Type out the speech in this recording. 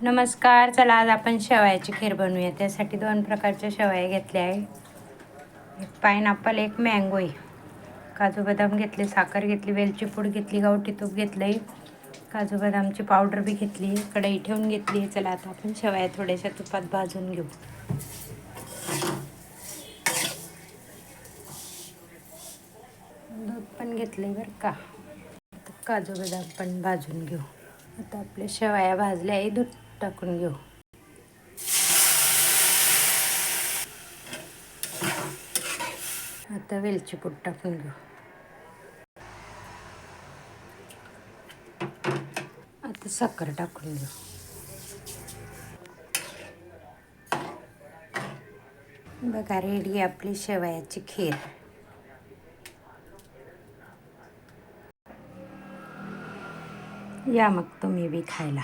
नमस्कार. चला आज आपण शेवयाची खीर बनवूया. त्यासाठी 2 प्रकारच्या शेवया घेतल्या आहे. एक पाइनॲपल, एक मँगो आहे. काजू बदाम घेतले, साखर घेतली, वेलची पूड घेतली, गावठी तूप घेतलं आहे, काजू बदामची पावडर बी घेतली, कढई ठेवून घेतली. चला आता आपण शेवया थोड्याशा तुपात भाजून घेऊ. दूध पण घेतले बरं का. आता काजू बदाम पण भाजून घेऊ. आता आपल्या शेवया भाजल्या आहे, दूध टाकून घेऊ. आता वेलची पूड टाकून घेऊ. आता साखर टाकून घेऊ. बघा रेडी आपली शेवयाची खीर. या मग तुम्ही बी खायला.